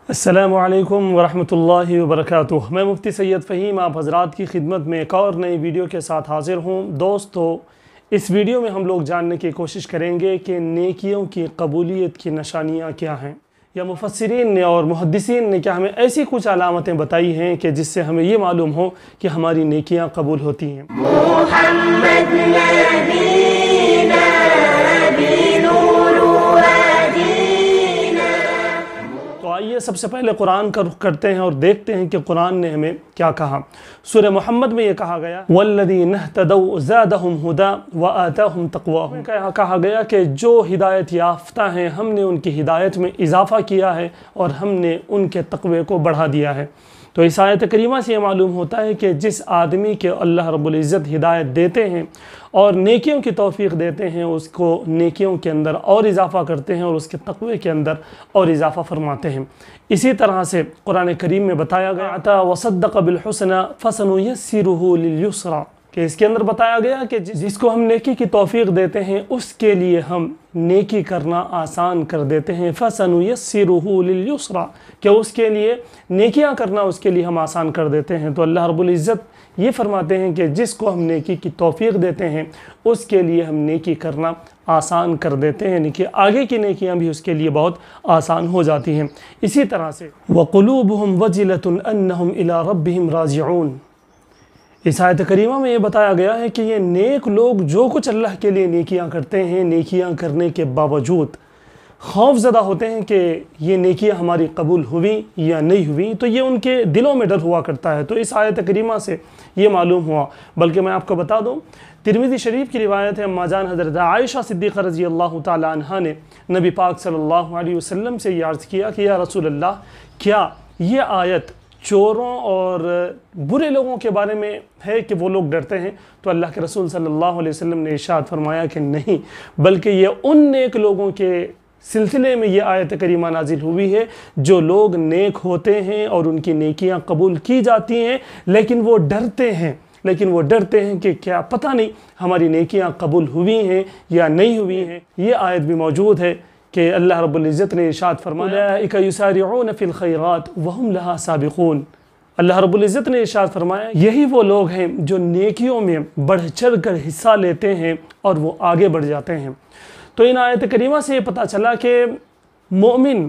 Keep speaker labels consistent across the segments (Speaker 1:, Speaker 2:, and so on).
Speaker 1: السلام علیکم ورحمۃ اللہ وبرکاتہ۔ میں مفتی سید فہیم آپ حضرات کی خدمت میں ایک اور نئی ویڈیو کے ساتھ حاضر ہوں۔ دوستو، اس ویڈیو میں ہم لوگ جاننے کی کوشش کریں گے کہ نیکیوں کی قبولیت کی نشانیاں کیا ہیں، یا مفسرین نے اور محدثین نے کیا ہمیں ایسی کچھ علامتیں بتائی ہیں کہ جس سے ہمیں یہ معلوم ہو کہ ہماری نیکیاں قبول ہوتی ہیں۔ محمد نبینا بنور وادینا۔ تو آئیے سب سے پہلے قرآن کا رخ کرتے ہیں اور دیکھتے ہیں کہ قرآن نے ہمیں کیا کہا۔ سورہ محمد میں یہ کہا گیا وَالَّذِينَ اهْتَدَوْا زَادَهُمْ هُدًى وَآتَاهُمْ تَقْوَاهُمْ۔ کہا گیا کہ جو ہدایت یافتہ ہیں ہم نے ان کی ہدایت میں اضافہ کیا ہے اور ہم نے ان کے تقوی کو بڑھا دیا ہے۔ تو اس آیت کریمہ سے یہ معلوم ہوتا ہے کہ جس آدمی کے اللہ رب العزت ہدایت دیتے ہیں اور نیکیوں کی توفیق دیتے ہیں، اس کو نیکیوں کے اندر اور اضافہ کرتے ہیں اور اس کے تقوی کے اندر اور اضافہ فرماتے ہیں۔ اسی طرح سے قرآن کریم میں بتایا گیا وَصَدَّقَ بِالْحُسْنَى فَسَنُيَسِّرُهُ لِلْيُسْرَى، کہ اس کے اندر بتایا گیا کہ جس کو ہم نیکی کی توفیق دیتے ہیں اس کے لیے ہم نیکی کرنا آسان کر دیتے ہیں۔ فَسَنُيَسِّرُهُ لِلْيُسْرَى، کہ اس کے لیے نیکیاں کرنا اس کے لیے ہم آسان کر دیتے ہیں۔ تو اللہ رب العزت یہ فرماتے ہیں کہ جس کو ہم نیکی کی توفیق دیتے ہیں اس کے لیے ہم نیکی کرنا آسان کر دیتے ہیں، یعنی کہ آگے کی نیکیاں بھی اس کے لیے بہت آسان ہو جاتی ہیں۔ اسی طرح سے وَقُلُوبُهُمْ وَجِلَةٌ أَنَّهُمْ إِلَىٰ رَبِّهِمْ رَاجِعُونَ۔ اس آیت کریمہ میں یہ بتایا گیا ہے کہ یہ نیک لوگ جو کچھ اللہ کے لیے نیکیاں کرتے ہیں، نیکیاں کرنے کے باوجود خوف زدہ ہوتے ہیں کہ یہ نیکیاں ہماری قبول ہوئی یا نہیں ہوئی، تو یہ ان کے دلوں میں ڈر ہوا کرتا ہے۔ تو اس آیت کریمہ سے یہ معلوم ہوا۔ بلکہ میں آپ کو بتا دوں، ترمذی شریف کی روایت ہے، اما جان حضرت عائشہ صدیقہ رضی اللہ تعالی عنہا نے نبی پاک صلی اللہ علیہ وسلم سے یہ عرض کیا کہ یا رسول اللہ، کیا یہ آیت چوروں اور برے لوگوں کے بارے میں ہے کہ وہ لوگ ڈرتے ہیں؟ تو اللہ کے رسول صلی اللہ علیہ وسلم نے ارشاد فرمایا کہ نہیں، بلکہ یہ ان نیک لوگوں کے سلسلے میں یہ آیت کریمہ نازل ہوئی ہے جو لوگ نیک ہوتے ہیں اور ان کی نیکیاں قبول کی جاتی ہیں، لیکن وہ ڈرتے ہیں کہ کیا پتہ نہیں ہماری نیکیاں قبول ہوئی ہیں یا نہیں ہوئی ہیں۔ یہ آیت بھی موجود ہے کہ اللہ رب العزت نے ارشاد فرمایا اولئک یسارعون فی الخیرات وہم لہا سابقون۔ اللہ رب العزت نے ارشاد فرمایا یہی وہ لوگ ہیں جو نیکیوں میں بڑھ چڑھ کر حصہ لیتے ہیں اور وہ آگے بڑھ جاتے ہیں۔ تو ان آیت کریمہ سے یہ پتہ چلا کہ مومن،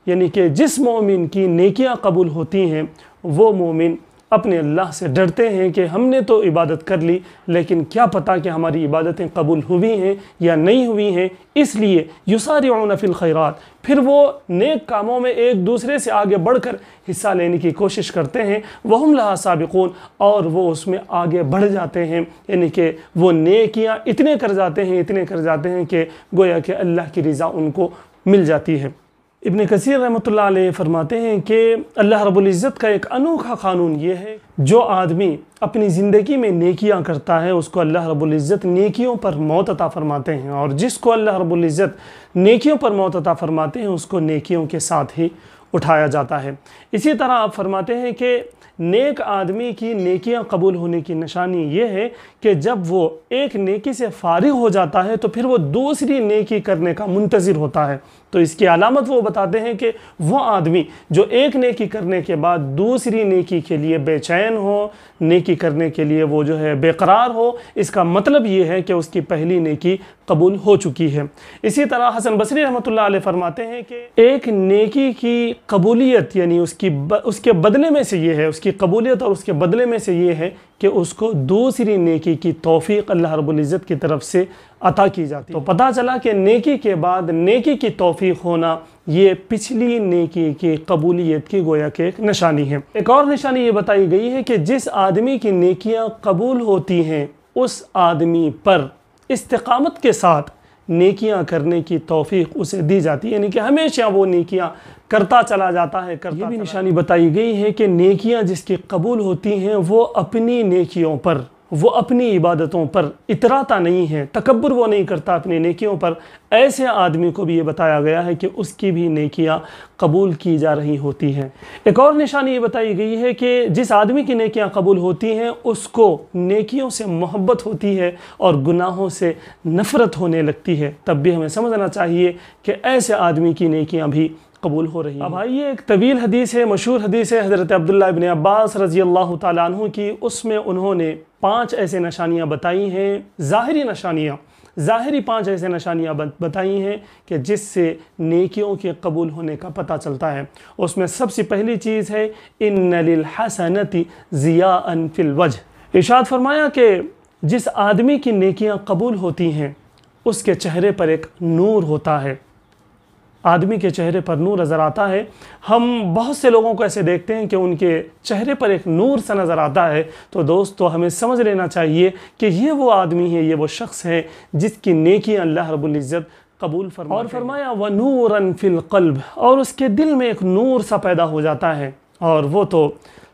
Speaker 1: یعنی کہ جس مومن کی نیکیاں قبول ہوتی ہیں وہ مومن اپنے اللہ سے ڈرتے ہیں کہ ہم نے تو عبادت کر لی لیکن کیا پتہ کہ ہماری عبادتیں قبول ہوئی ہیں یا نہیں ہوئی ہیں، اس لیے یسارعون فی الخیرات، پھر وہ نیک کاموں میں ایک دوسرے سے آگے بڑھ کر حصہ لینے کی کوشش کرتے ہیں، وہم لہا سابقون، اور وہ اس میں آگے بڑھ جاتے ہیں، یعنی کہ وہ نیکیاں اتنے کر جاتے ہیں کہ گویا کہ اللہ کی رضا ان کو مل جاتی ہے۔ ابن کثیر رحمۃ اللہ علیہ فرماتے ہیں کہ اللہ رب العزت کا ایک انوکھا قانون یہ ہے، جو آدمی اپنی زندگی میں نیکیاں کرتا ہے اس کو اللہ رب العزت نیکیوں پر موت عطا فرماتے ہیں، اور جس کو اللہ رب العزت نیکیوں پر موت عطا فرماتے ہیں اس کو نیکیوں کے ساتھ ہی اٹھایا جاتا ہے۔ اسی طرح آپ فرماتے ہیں کہ نیک آدمی کی نیکیاں قبول ہونے کی نشانی یہ ہے کہ جب وہ ایک نیکی سے فارغ ہو جاتا ہے تو پھر وہ دوسری نیکی کرنے کا منتظر ہوتا ہے۔ تو اس کی علامت وہ بتاتے ہیں کہ وہ آدمی جو ایک نیکی کرنے کے بعد دوسری نیکی کے لیے بے چین ہو، نیکی کرنے کے لیے وہ جو ہے بے قرار ہو، اس کا مطلب یہ ہے کہ اس کی پہلی نیکی قبول ہو چکی ہے۔ اسی طرح حسن بصری رحمۃ اللہ علیہ فرماتے ہیں کہ ایک نیکی کی قبولیت، یعنی اس کے بدلے میں سے یہ ہے، اس کی قبولیت اور اس کے بدلے میں سے یہ ہے کہ اس کو دوسری نیکی کی توفیق اللہ رب العزت کی طرف سے عطا کی جاتی ہے۔ تو پتہ چلا کہ نیکی کے بعد نیکی کی توفیق ہونا یہ پچھلی نیکی کی قبولیت کی گویا کہ ایک نشانی ہے۔ ایک اور نشانی یہ بتائی گئی ہے کہ جس آدمی کی نیکیاں قبول ہوتی ہیں اس آدمی پر استقامت کے ساتھ نیکیاں کرنے کی توفیق اسے دی جاتی ہے، یعنی کہ ہمیشہ وہ نیکیاں کرتا چلا جاتا ہے۔ یہ بھی نشانی بتائی گئی ہے کہ نیکیاں جس کی قبول ہوتی ہیں وہ اپنی نیکیوں پر، وہ اپنی عبادتوں پر اتراتا نہیں ہے، تکبر وہ نہیں کرتا اپنی نیکیوں پر۔ ایسے آدمی کو بھی یہ بتایا گیا ہے کہ اس کی بھی نیکیاں قبول کی جا رہی ہوتی ہیں۔ ایک اور نشانی یہ بتائی گئی ہے کہ جس آدمی کی نیکیاں قبول ہوتی ہیں اس کو نیکیوں سے محبت ہوتی ہے اور گناہوں سے نفرت ہونے لگتی ہے۔ تب بھی ہمیں سمجھنا چاہیے کہ ایسے آدمی کی نیکیاں بھی قبول ہو رہی ہیں۔ اب آئیے ایک طویل حدیث ہے، مشہور حدیث ہے حضرت عبداللہ ابن عباس رضی اللہ تعالیٰ عنہ کی، اس میں انہوں نے 5 ایسے نشانیاں بتائی ہیں، ظاہری نشانیاں، ظاہری 5 ایسے نشانیاں بتائی ہیں کہ جس سے نیکیوں کے قبول ہونے کا پتہ چلتا ہے۔ اس میں سب سے پہلی چیز ہے ان للحسنۃ ضیاء فی الوجہ۔ ارشاد فرمایا کہ جس آدمی کی نیکیاں قبول ہوتی ہیں اس کے چہرے پر ایک نور ہوتا ہے، آدمی کے چہرے پر نور نظر آتا ہے۔ ہم بہت سے لوگوں کو ایسے دیکھتے ہیں کہ ان کے چہرے پر ایک نور سا نظر آتا ہے، تو دوستو ہمیں سمجھ لینا چاہیے کہ یہ وہ آدمی ہے، یہ وہ شخص ہے جس کی نیکیاں اللہ رب العزت قبول فرماتے ہیں۔ اور فرمایا وَنُورًا فِي الْقَلْبِ، اور اس کے دل میں ایک نور سا پیدا ہو جاتا ہے، اور وہ تو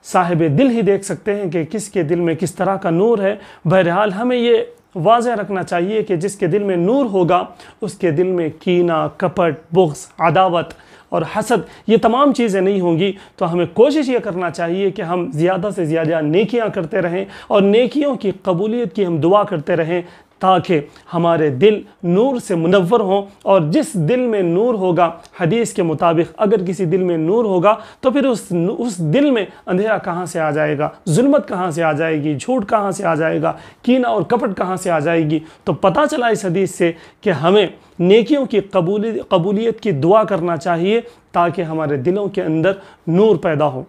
Speaker 1: صاحب دل ہی دیکھ سکتے ہیں کہ کس کے دل میں کس طرح کا نور ہے۔ بہرحال ہمیں یہ واضح رکھنا چاہیے کہ جس کے دل میں نور ہوگا اس کے دل میں کینہ، کپٹ، بغض، عداوت اور حسد یہ تمام چیزیں نہیں ہوں گی۔ تو ہمیں کوشش یہ کرنا چاہیے کہ ہم زیادہ سے زیادہ نیکیاں کرتے رہیں اور نیکیوں کی قبولیت کی ہم دعا کرتے رہیں، تاکہ ہمارے دل نور سے منور ہوں۔ اور جس دل میں نور ہوگا، حدیث کے مطابق اگر کسی دل میں نور ہوگا تو پھر اس دل میں اندھیرا کہاں سے آ جائے گا، ظلمت کہاں سے آ جائے گی، جھوٹ کہاں سے آ جائے گا، کینہ اور کپٹ کہاں سے آ جائے گی۔ تو پتہ چلا اس حدیث سے کہ ہمیں نیکیوں کی قبولیت کی دعا کرنا چاہیے تاکہ ہمارے دلوں کے اندر نور پیدا ہو۔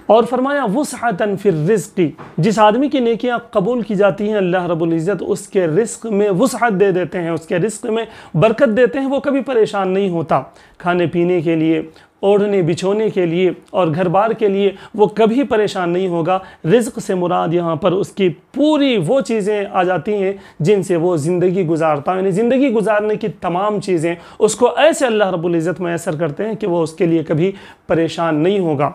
Speaker 1: اور فرمایا وسعۃ فی الرزق، جس آدمی کی نیکیاں قبول کی جاتی ہیں اللہ رب العزت اس کے رزق میں وسعت دے دیتے ہیں، اس کے رزق میں برکت دیتے ہیں، وہ کبھی پریشان نہیں ہوتا۔ کھانے پینے کے لیے، اوڑھنے بچھونے کے لیے اور گھر بار کے لیے وہ کبھی پریشان نہیں ہوگا۔ رزق سے مراد یہاں پر اس کی پوری وہ چیزیں آ جاتی ہیں جن سے وہ زندگی گزارتا ہے، یعنی زندگی گزارنے کی تمام چیزیں اس کو ایسے اللہ رب العزت میسر کرتے ہیں کہ وہ اس کے لیے کبھی پریشان نہیں ہوگا۔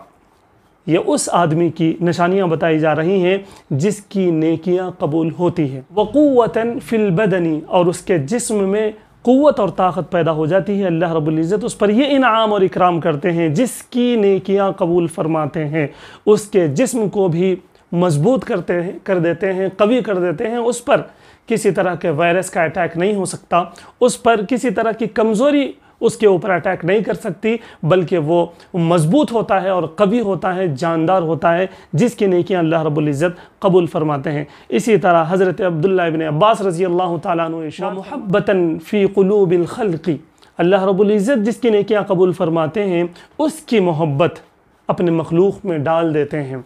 Speaker 1: یہ اس آدمی کی نشانیاں بتائی جا رہی ہیں جس کی نیکیاں قبول ہوتی ہیں۔ وَقُوَّةً فِي الْبَدَنِ، اور اس کے جسم میں قوت اور طاقت پیدا ہو جاتی ہے۔ اللہ رب العزت اس پر یہ انعام اور اکرام کرتے ہیں، جس کی نیکیاں قبول فرماتے ہیں اس کے جسم کو بھی مضبوط کر دیتے ہیں، قوی کر دیتے ہیں۔ اس پر کسی طرح کے وائرس کا اٹیک نہیں ہو سکتا، اس پر کسی طرح کی کمزوری اس کے اوپر اٹیک نہیں کر سکتی، بلکہ وہ مضبوط ہوتا ہے اور قوی ہوتا ہے، جاندار ہوتا ہے، جس کی نیکیاں اللہ رب العزت قبول فرماتے ہیں۔ اسی طرح حضرت عبداللہ ابن عباس رضی اللہ تعالیٰ عنہ ارشاد وَمُحَبَّةً فِي قُلُوبِ الْخَلْقِ، اللہ رب العزت جس کی نیکیاں قبول فرماتے ہیں اس کی محبت اپنے مخلوق میں ڈال دیتے ہیں۔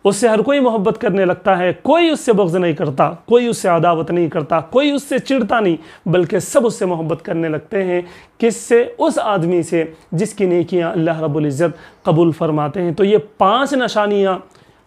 Speaker 1: اس سے ہر کوئی محبت کرنے لگتا ہے، کوئی اس سے بغض نہیں کرتا، کوئی اس سے عداوت نہیں کرتا، کوئی اس سے چڑھتا نہیں، بلکہ سب اس سے محبت کرنے لگتے ہیں۔ کس سے؟ اس آدمی سے جس کی نیکیاں اللہ رب العزت قبول فرماتے ہیں۔ تو یہ 5 نشانیاں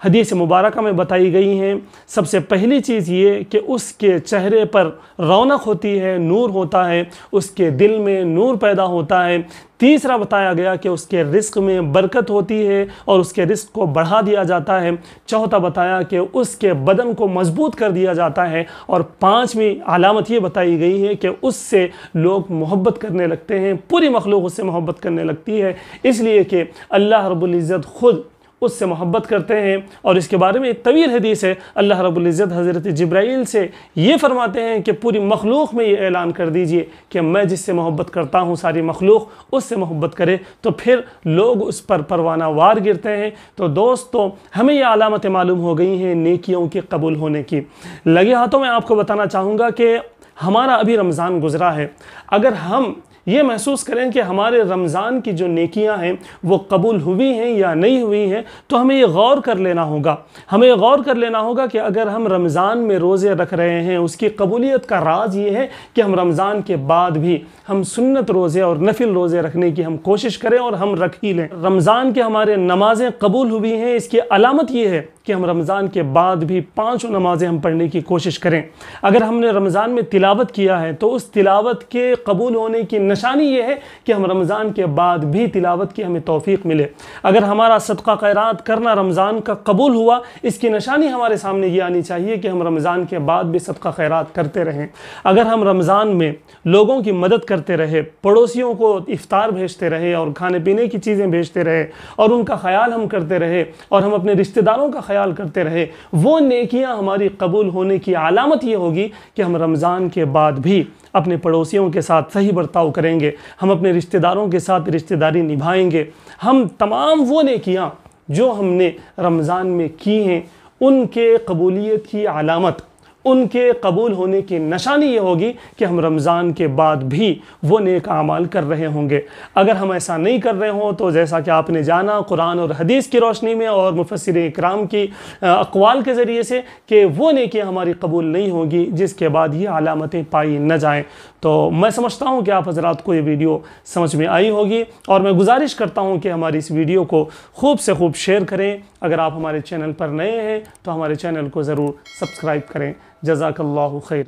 Speaker 1: حدیث مبارکہ میں بتائی گئی ہیں۔ سب سے پہلی چیز یہ کہ اس کے چہرے پر رونق ہوتی ہے، نور ہوتا ہے، اس کے دل میں نور پیدا ہوتا ہے۔ تیسرا بتایا گیا کہ اس کے رزق میں برکت ہوتی ہے اور اس کے رزق کو بڑھا دیا جاتا ہے۔ چوتھا بتایا کہ اس کے بدن کو مضبوط کر دیا جاتا ہے۔ اور 5ویں علامت یہ بتائی گئی ہے کہ اس سے لوگ محبت کرنے لگتے ہیں، پوری مخلوق اس سے محبت کرنے لگتی ہے، اس لیے کہ اللہ رب العزت خود اس سے محبت کرتے ہیں۔ اور اس کے بارے میں ایک طویل حدیث ہے، اللہ رب العزت حضرت جبرائیل سے یہ فرماتے ہیں کہ پوری مخلوق میں یہ اعلان کر دیجئے کہ میں جس سے محبت کرتا ہوں ساری مخلوق اس سے محبت کرے، تو پھر لوگ اس پر پروانہ وار گرتے ہیں۔ تو دوستو ہمیں یہ علامتیں معلوم ہو گئی ہیں نیکیوں کے قبول ہونے کی۔ لگے ہاتھوں میں آپ کو بتانا چاہوں گا کہ ہمارا ابھی رمضان گزرا ہے، اگر ہم یہ محسوس کریں کہ ہمارے رمضان کی جو نیکیاں ہیں وہ قبول ہوئی ہیں یا نہیں ہوئی ہیں، تو ہمیں یہ غور کر لینا ہوگا۔ ہمیں یہ غور کر لینا ہوگا کہ اگر ہم رمضان میں روزے رکھ رہے ہیں، اس کی قبولیت کا راز یہ ہے کہ ہم رمضان کے بعد بھی ہم سنت روزے اور نفل روزے رکھنے کی ہم کوشش کریں اور ہم رکھ ہی لیں۔ رمضان کے ہمارے نمازیں قبول ہوئی ہیں، اس کی علامت یہ ہے کہ ہم رمضان کے بعد بھی 5 نمازیں ہم پڑھنے کی کوشش کریں۔ اگر ہم نے رمضان میں تلاوت کیا ہے تو اس تلاوت کے قبول ہونے کی نشانی یہ ہے کہ ہم رمضان کے بعد بھی تلاوت کی ہمیں توفیق ملے۔ اگر ہمارا صدقہ خیرات کرنا رمضان کا قبول ہوا، اس کی نشانی ہمارے سامنے یہ آنی چاہیے کہ ہم رمضان کے بعد بھی صدقہ خیرات کرتے رہیں۔ اگر ہم رمضان میں لوگوں کی مدد کرتے رہے، پڑوسیوں کو افطار بھیجتے رہے اور کھانے پینے کی چیزیں بھیجتے رہے اور ان کا خیال ہم کرتے رہے اور ہم اپنے رشتہ داروں کا خیال خیال کرتے رہے، وہ نیکیاں ہماری قبول ہونے کی علامت یہ ہوگی کہ ہم رمضان کے بعد بھی اپنے پڑوسیوں کے ساتھ صحیح برتاؤ کریں گے، ہم اپنے رشتہ داروں کے ساتھ رشتہ داری نبھائیں گے، ہم تمام وہ نیکیاں جو ہم نے رمضان میں کی ہیں ان کے قبولیت کی علامت، ان کے قبول ہونے کی نشانی یہ ہوگی کہ ہم رمضان کے بعد بھی وہ نیک اعمال کر رہے ہوں گے۔ اگر ہم ایسا نہیں کر رہے ہوں تو جیسا کہ آپ نے جانا قرآن اور حدیث کی روشنی میں اور مفسرین اکرام کی اقوال کے ذریعے سے کہ وہ نیکیاں ہماری قبول نہیں ہوگی جس کے بعد یہ علامتیں پائی نہ جائیں۔ تو میں سمجھتا ہوں کہ آپ حضرات کو یہ ویڈیو سمجھ میں آئی ہوگی، اور میں گزارش کرتا ہوں کہ ہماری اس ویڈیو کو خوب سے خوب شیئر کریں۔ اگر آپ ہمارے چینل پر نئے ہیں تو ہمارے چینل کو ضرور سبسکرائب کریں۔ جزاک اللہ خیر۔